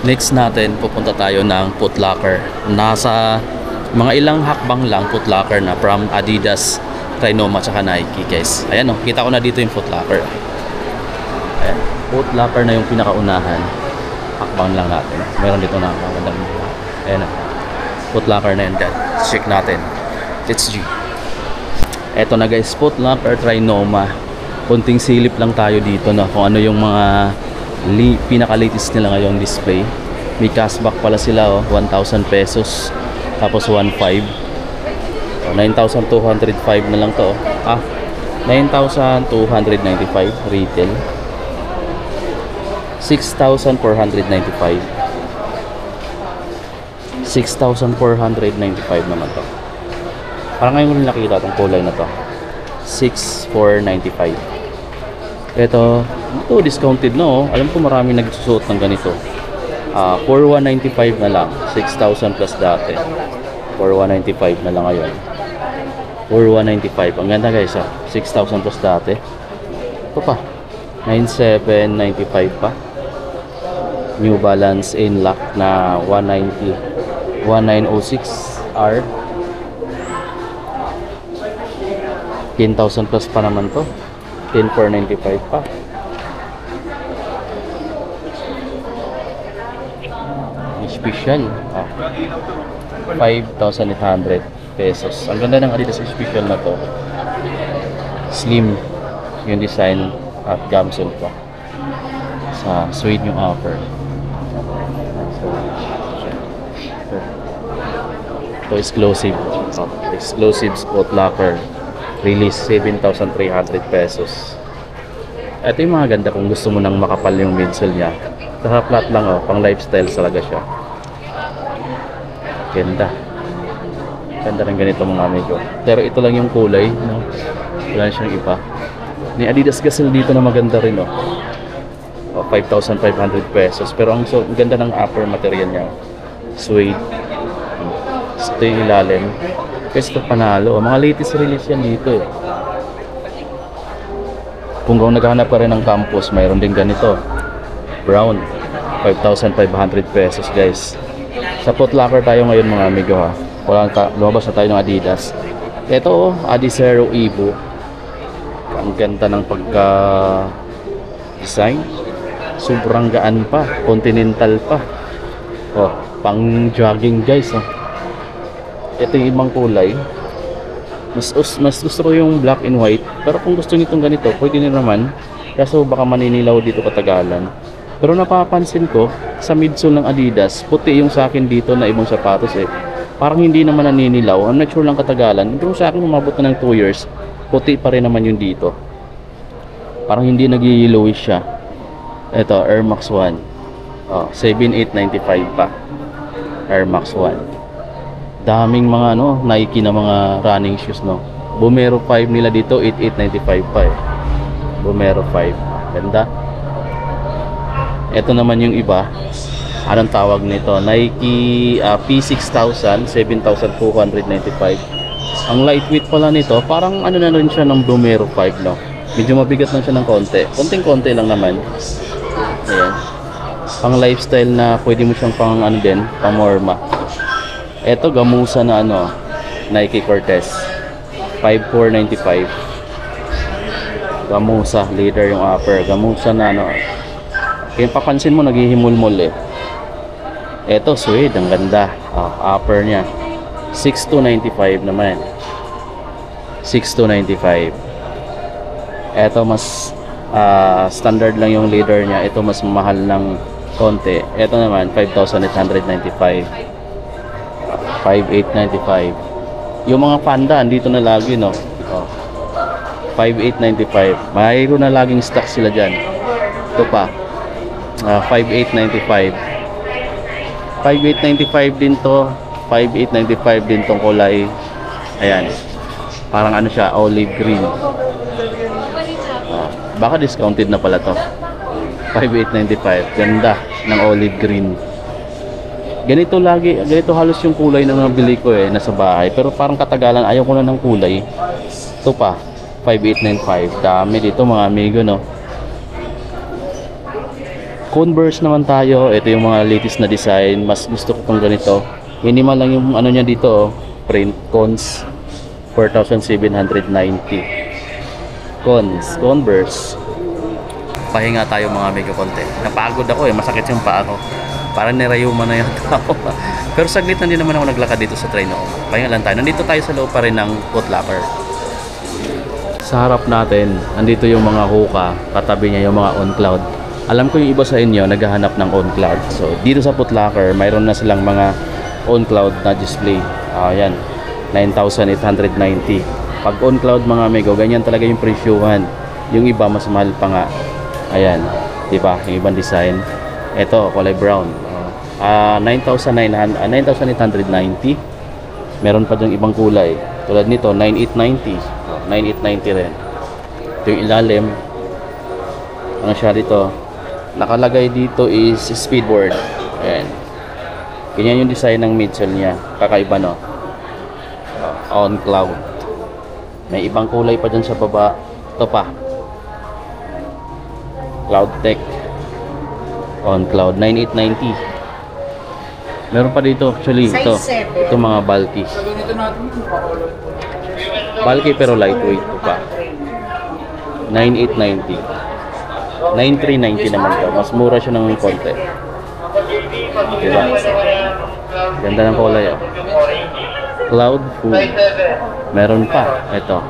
Next natin, pupunta tayo ng Foot Locker. Nasa mga ilang hakbang lang Foot Locker na from Adidas, Trinoma, tsaka Nike, guys. Ayan o, kita ko na dito yung Foot Locker. Ayan, Foot Locker na yung pinakaunahan. Hakbang lang natin. Meron dito na magandang. Ayan o, Foot Locker na yan, guys. Check natin. Let's G. Eto na guys, Foot Locker Trinoma. Kunting silip lang tayo dito na kung ano yung mga pinaka-latest nila ngayong display. May cashback pala sila, oh, 1,000 pesos. Tapos 1,500. So, 9,205 na lang to. 9,295 retail. 6,495. 6,495 naman to. Parang ngayon ko rin nakikita itong kulay na to. 6,495. Ito discounted no. Alam ko marami nagsusuot ng ganito. 4,195 na lang. 6,000 plus dati. 4,195 na lang ngayon. 4,195. Ang ganda guys, 6,000 plus dati. Ito pa. 9,795 pa. New Balance Inlock na 1906R. 10,000 plus pa naman to. 10,495 pa. Special 5,800 pesos. Ang ganda ng Adidas Special na to. Slim yung design at gamsel pa. Sa suede yung upper. So exclusive. Exclusive Foot Locker. Release 7,300 pesos. Ito yung mga ganda kung gusto mo nang makapal yung midsole niya. Sa flat lang oh, pang lifestyle talaga siya. Ganda. Ganda rin ganito mga amigo. Pero ito lang yung kulay, no? Wala siyang iba. Ni Adidas Gazelle dito na maganda rin oh. 5,500 pesos. Pero ang ganda ng upper material niya. Suede. Ito yung ilalim. Kasi ito panalo. Mga latest release yan dito eh. Kung naghahanap ka rin ng campus, mayroon din ganito. Brown. 5,500 pesos guys. Sa Foot Locker tayo ngayon mga amigo ha. Lumabas na tayo ng Adidas. Ito Adizero Evo. Ang ganda ng pagka design. Sobrang gaan pa. Continental pa. Pang jogging guys oh. Ito yung ibang kulay. Mas gusto ko yung black and white. Pero kung gusto nyo itong ganito, pwede nyo naman. Kaso baka maninilaw dito katagalan. Pero napapansin ko, sa midsole ng Adidas, puti yung sa akin dito na ibang sapatos eh. Parang hindi naman naninilaw. I'm not sure lang katagalan. Yung sa akin umabot na ng 2 years, puti pa rin naman yung dito. Parang hindi nag-yellowish siya. Ito, Air Max 1. 7,895 pa. Air Max 1. Daming mga Nike na mga running shoes no. Vomero 5 nila dito 8,895 pa eh. Vomero 5. Ganda. Ito naman yung iba. Anong tawag nito? Nike P6000 7,295. Ang lightweight pala nito, parang ano na rin siya ng Vomero 5 no. Medyo mabigat lang siya ng konti. Konting-konti lang naman. Ayan. Pang lifestyle na pwede mo siyang pang din, pang morma. Ito gamusa na Nike Cortez 5,495. Gamusa, leader yung upper. Gamusa na kaya papansin mo naghihimulmol eh. Ito suede, ang ganda. Upper niya 6,295 naman. 6,295. Ito mas standard lang yung leader niya. Ito mas mahal ng konti. Ito naman 5,895. 5,895. Yung mga panda andito na lagi 5,895. Mayroon na laging stock sila dyan. Ito pa 5,895. 5,895 din to. 5,895 din tong kulay. Ayan. Parang siya, olive green. Baka discounted na pala to. 5,895. Ganda ng olive green. Ganito halos yung kulay na nabili ko eh, nasa bahay. Pero parang katagalan, ayaw ko na ng kulay. Ito pa, 5,895. Dami dito mga amigo, no? Converse naman tayo. Ito yung mga latest na design. Mas gusto ko pang ganito. Minimal lang yung ano niya dito, oh. Print Cons 4,790. Converse. Pahinga tayo mga amigo konti. Napagod ako masakit yung paa ko. Parang nirayuma na yung tao. Pero saglit na din naman ako naglakad dito sa train noon. Pahinga lang tayo. Nandito tayo sa loob pa rin ng Foot Locker. Sa harap natin, nandito yung mga Hoka. Katabi niya yung mga On Cloud. Alam ko yung iba sa inyo naghahanap ng On Cloud. So dito sa Foot Locker, mayroon na silang mga On Cloud na display. Ayan, 9,890. Pag On Cloud mga amigo, ganyan talaga yung presyuhan. Yung iba mas mahal pa nga. Ayan, di ba? Yung ibang design. Ito, kulay brown. 9,890. Meron pa dyang ibang kulay. Tulad nito, 9,890. 9,890 rin. Ito yung ilalim. Ano siya dito? Nakalagay dito is Speedboard. Ayan. Ganyan yung design ng midsole niya. Kakaiba, no? On Cloud. May ibang kulay pa dyan sa baba. Ito pa. Cloud Tech. On Cloud. 9,890. Meron pa dito. Actually, ito. Ito mga bulky. Bulky pero lightweight pa. 9,890. 9,390 naman to. Mas mura siya ng konti. Diba? Ganda ng kulay, oh. Cloud Food. Meron pa. Ito.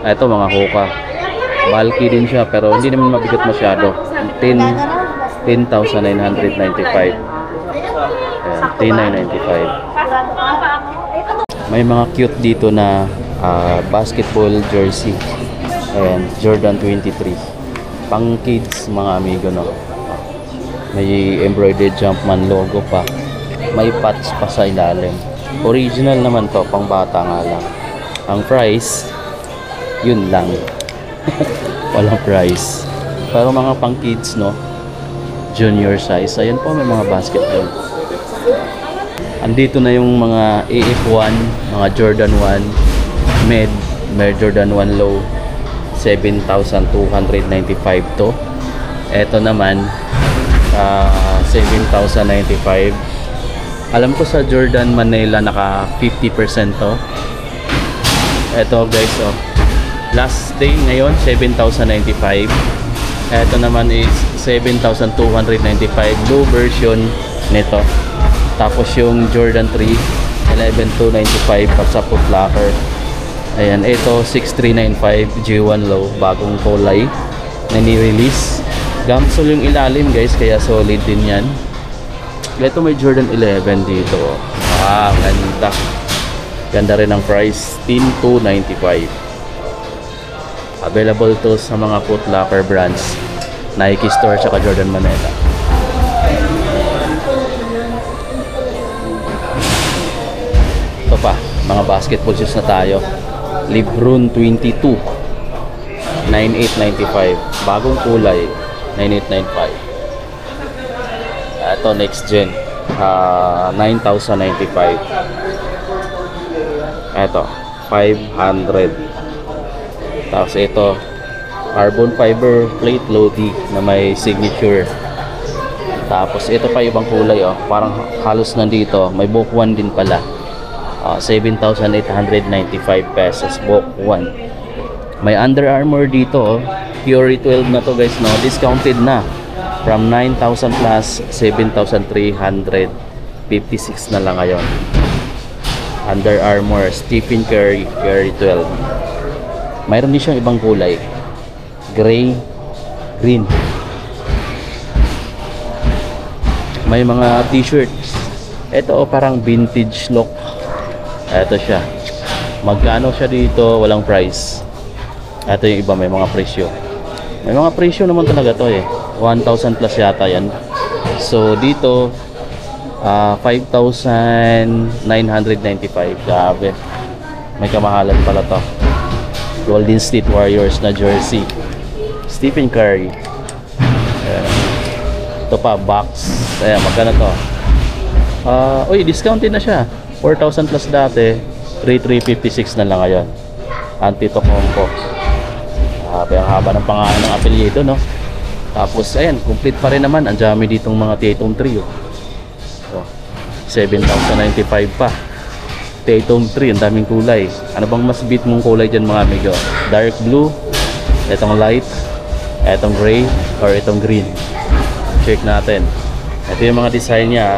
Ito mga Hoka. Bulky din siya pero hindi naman mabigat masyado. 10,995. Ayan, 10,995. May mga cute dito na basketball jersey. Ayan, Jordan 23. Pang kids mga amigo, no. May embroidered Jumpman logo pa. May patch pa sa ilalim. Original naman to, pang bata nga lang. Ang price, yun lang. Walang price. Pero mga pang kids, no. Junior size. Ayan po, may mga basketball. Andito na yung mga AF1, mga Jordan 1 Med Jordan 1 Low, 7,295 to. Ito naman 7,095. Alam ko sa Jordan Manila naka 50% to. Ito guys, oh. Last day ngayon 7,095. Ito naman is 7,295 low version nito. Tapos yung Jordan 3 11,295 pag sa Foot Locker. Ayan, ito 6,395 G1 low, bagong kulay na ni-release. Gamsol yung ilalim guys, kaya solid din yan. Ito may Jordan 11 dito. Ganda. Ganda rin ang price, 10,295. Available to sa mga Foot Locker brands, Nike Store tsaka Jordan Manila. Ito pa, mga basketball shoes na tayo. LeBron 22, 9,895. Bagong kulay, 9,895. Ito next gen, 9,095. Ito 500. Tapos ito carbon fiber plate loading na may signature. Tapos ito pa ibang kulay, oh. Parang halos nandito, may book 1 din pala. 7,895 pesos book 1. May Under Armour dito, oh. Fury 12 na to guys, no. Discounted na from 9,000 plus 7,356 na lang ngayon. Under Armour Stephen Curry Fury 12. Mayroon din siyang ibang kulay, gray, green. May mga t-shirt. Ito, oh, parang vintage look. Ito siya. Magkano siya dito? Walang price. Ito yung iba, may mga presyo. May mga presyo naman talaga to, eh. 1,000 plus yata yan. So dito 5,995. Grabe, may kamahalan pala to. Golden State Warriors na jersey, Stephen Curry. Ito pa, box. Ayan, magkano to? Uy, discounted na siya. 4,000 plus dati, 3,356 na lang ngayon. Anti-Tocumpo. Grabe, ang haba ng pangalan ng apelyido, no? Tapos, ayan, complete pa rin naman. Ang dami ditong mga Tatum tree, oh. Oh, 7,095 pa. Tatum tree, ang daming kulay. Ano bang mas beat mong kulay dyan, mga amigo? Dark blue, itong light, itong gray, or itong green. Check natin. Ito yung mga design niya.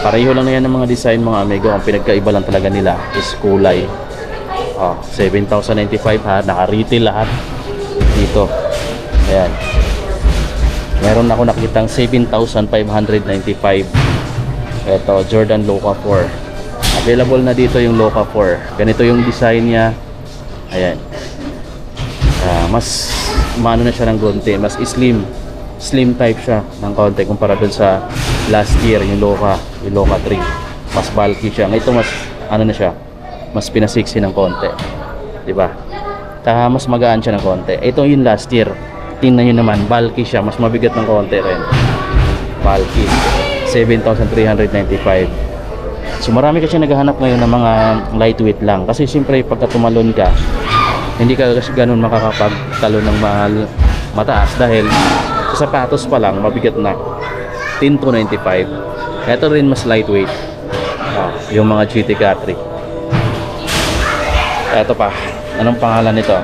Pareho lang na yan ng mga design, mga amigo. Ang pinagkaiba lang talaga nila is kulay. Oh, 7,095 ha. Naka-retail lahat dito. Ayan. Meron ako nakitang 7,595. Ito, Jordan Loca 4. Available na dito yung Loca 4. Ganito yung design niya. Ayan. Mas maano na siya ng konti. Mas slim. Slim type siya ng konti kumpara dun sa last year, yung Loca 3. Mas bulky siya. Ito mas, ano na siya, mas pinasiksi ng konti. Diba? Mas magaan siya ng konti. Ito yung last year. Tingnan nyo naman, bulky siya. Mas mabigat ng konti rin. Bulky. 7,395. So marami kasi naghahanap ngayon ng mga lightweight lang. Kasi siyempre pagka tumalon ka, hindi ka kasi ganun makakapagtalon ng mataas. Dahil sa sapatos pa lang, mabigat na. 10,295. Ito rin mas lightweight. Yung mga GT Catry. Ito pa. Anong pangalan nito?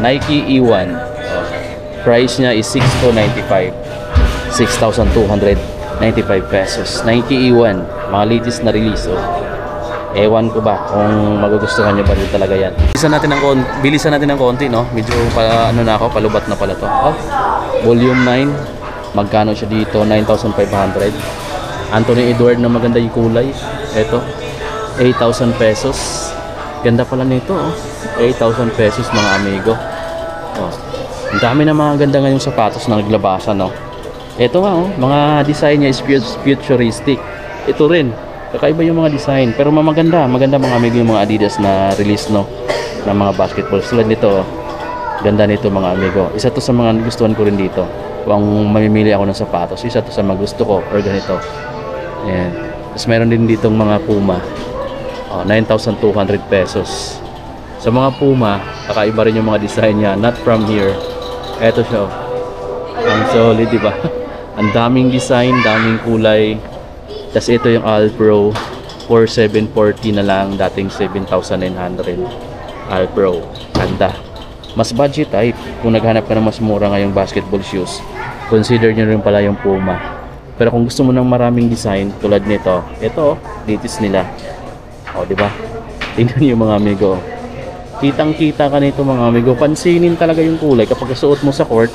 Nike E1. Price niya is 6,295. 6,295 pesos. Nike E1. Mga latest na release. Ewan ko ba kung magugustuhan nyo ba rin talaga yan. Bilisan natin ng konti, no? Medyo ano na ako, palubat na pala to. Volume 9. Magkano siya dito? 9,500. Anthony Edward na maganda yung kulay. Ito. 8,000 pesos. Ganda pala nito, 8,000 pesos, mga amigo. Ang dami na mga ganda ngayong sapatos na naglabasan, no? Ito nga, mga design niya is futuristic. Ito rin, kakaiba yung mga design, pero maganda mga amigo yung mga Adidas na release, no, ng mga basketball. Tulad nito, ganda nito, mga amigo. Isa to sa mga gustuhan ko rin dito. Kung mamimili ako ng sapatos, isa to sa mga gusto ko, or ganito. Ayan. Tapos meron din ditong mga Puma. 9,200 pesos. Sa mga Puma, kakaiba rin yung mga design niya. Not from here. Eto siya, ang solid, diba? Ang daming design, daming kulay. Tapos ito yung All Pro, 4,740 na lang, dating 7,900. All Pro, ganda. Mas budget type. Kung naghanap ka ng mas mura ngayong basketball shoes, consider nyo rin pala yung Puma. Pero kung gusto mo ng maraming design tulad nito, ito, latest nila. Diba? Tingnan nyo, mga amigo. Kitang-kita ka nito, mga amigo. Pansinin talaga yung kulay. Kapag suot mo sa court,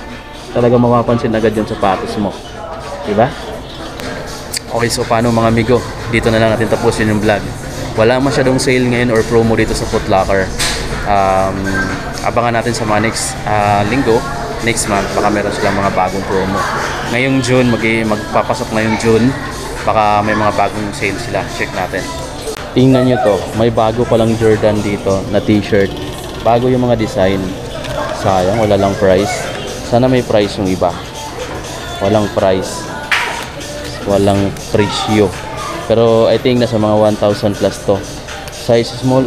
talaga mapapansin agad yung sapatos mo. Diba? Okay, so paano, mga amigo? Dito na lang natin tapusin yung vlog. Wala masyadong sale ngayon or promo dito sa Foot Locker. Abangan natin sa mga next linggo, next month. Baka meron silang mga bagong promo. Ngayong June, magpapasok na yung June. Baka may mga bagong sale sila. Check natin. Tingnan nyo to, may bago palang Jordan dito na t-shirt. Bago yung mga design. Sayang, wala lang price. Sana may price yung iba. Walang price. Walang presyo. Pero I think nasa mga 1,000 plus to. Size small,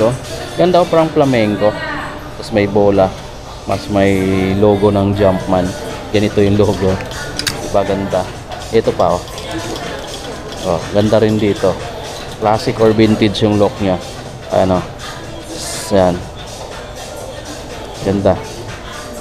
Ganda, parang flamenco. Tapos may bola. Mas may logo ng Jumpman. Ganito yung logo. Diba, ganda. Ito pa, ganda rin dito. Classic or vintage yung look niya. Yan. Ganda.